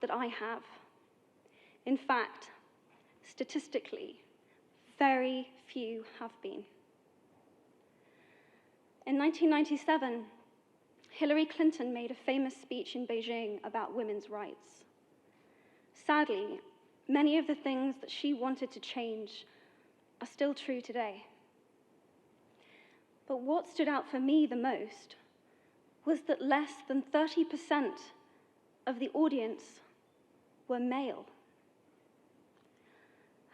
that I have. In fact, statistically, very few have been. In 1997, Hillary Clinton made a famous speech in Beijing about women's rights. Sadly, many of the things that she wanted to change are still true today. But what stood out for me the most was that less than 30% of the audience were male.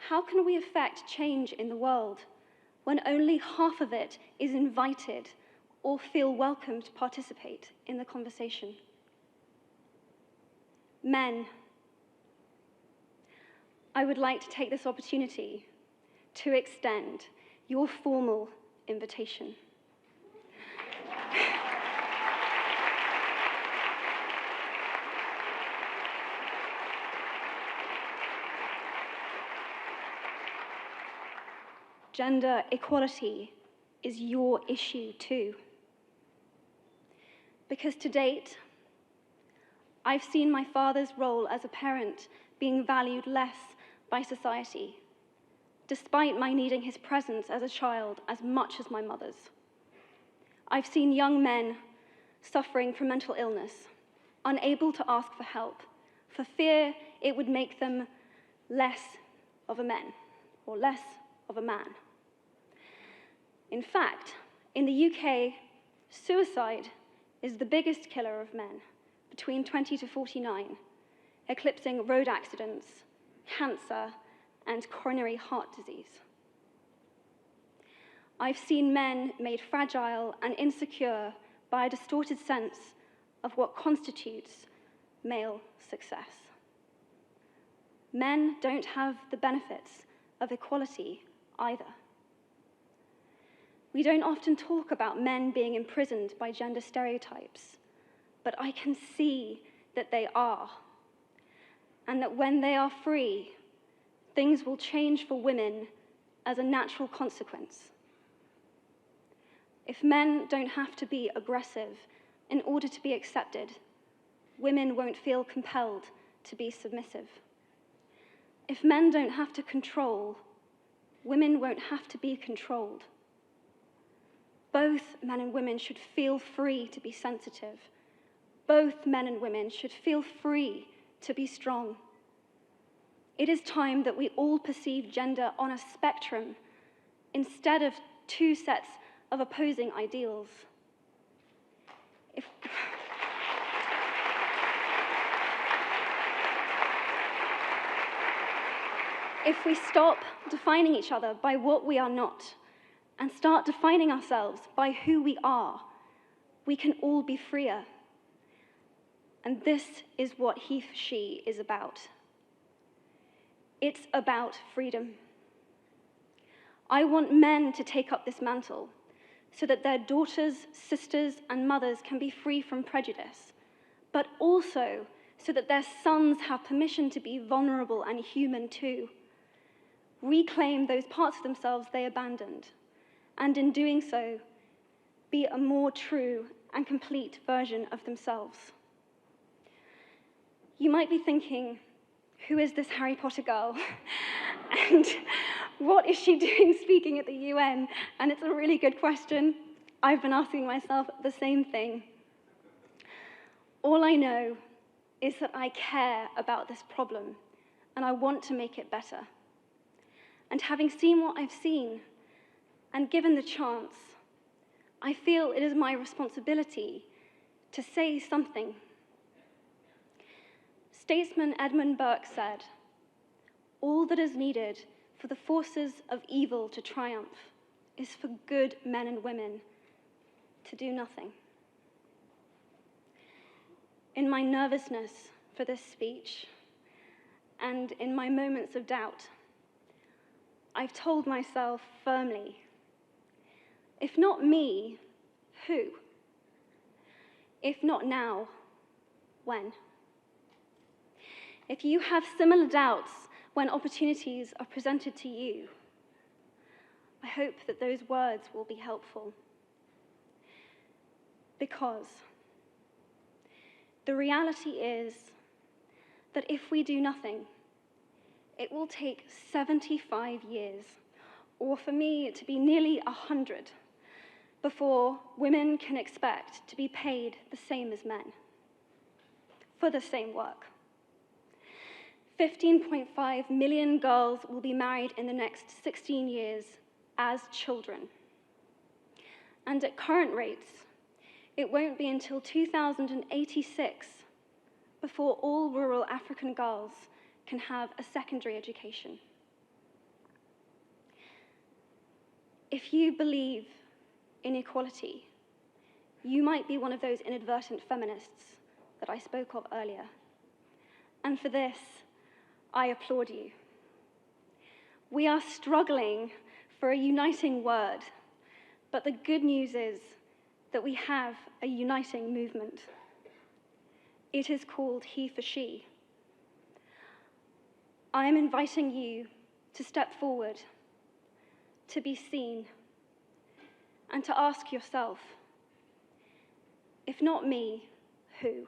How can we affect change in the world when only half of it is invited or feel welcome to participate in the conversation? Men, I would like to take this opportunity to extend your formal invitation. Gender equality is your issue too. Because to date, I've seen my father's role as a parent being valued less by society, despite my needing his presence as a child as much as my mother's. I've seen young men suffering from mental illness, unable to ask for help, for fear it would make them less of a man or less of a man. In fact, in the UK, suicide is the biggest killer of men between 20 to 49, eclipsing road accidents, cancer, and coronary heart disease. I've seen men made fragile and insecure by a distorted sense of what constitutes male success. Men don't have the benefits of equality either. We don't often talk about men being imprisoned by gender stereotypes, but I can see that they are, and that when they are free, things will change for women as a natural consequence. If men don't have to be aggressive in order to be accepted, women won't feel compelled to be submissive. If men don't have to control, women won't have to be controlled. Both men and women should feel free to be sensitive. Both men and women should feel free to be strong. It is time that we all perceive gender on a spectrum instead of two sets of opposing ideals. If we stop defining each other by what we are not and start defining ourselves by who we are, we can all be freer. And this is what He for She is about. It's about freedom. I want men to take up this mantle so that their daughters, sisters, and mothers can be free from prejudice, but also so that their sons have permission to be vulnerable and human too. Reclaim those parts of themselves they abandoned, and in doing so, be a more true and complete version of themselves. You might be thinking, who is this Harry Potter girl? And what is she doing speaking at the UN? And it's a really good question. I've been asking myself the same thing. All I know is that I care about this problem, and I want to make it better. And having seen what I've seen, and given the chance, I feel it is my responsibility to say something. Statesman Edmund Burke said, "All that is needed for the forces of evil to triumph is for good men and women to do nothing." In my nervousness for this speech, and in my moments of doubt, I've told myself firmly, if not me, who? If not now, when? If you have similar doubts when opportunities are presented to you, I hope that those words will be helpful. Because the reality is that if we do nothing, it will take 75 years, or for me to be nearly 100, before women can expect to be paid the same as men for the same work. 15.5 million girls will be married in the next 16 years as children. And at current rates, it won't be until 2086 before all rural African girls can have a secondary education. If you believe in equality, you might be one of those inadvertent feminists that I spoke of earlier. And for this, I applaud you. We are struggling for a uniting word, but the good news is that we have a uniting movement. It is called He for She. I am inviting you to step forward, to be seen, and to ask yourself, if not me, who?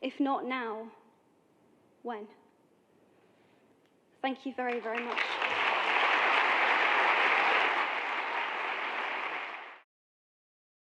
If not now, when? Thank you very, very much.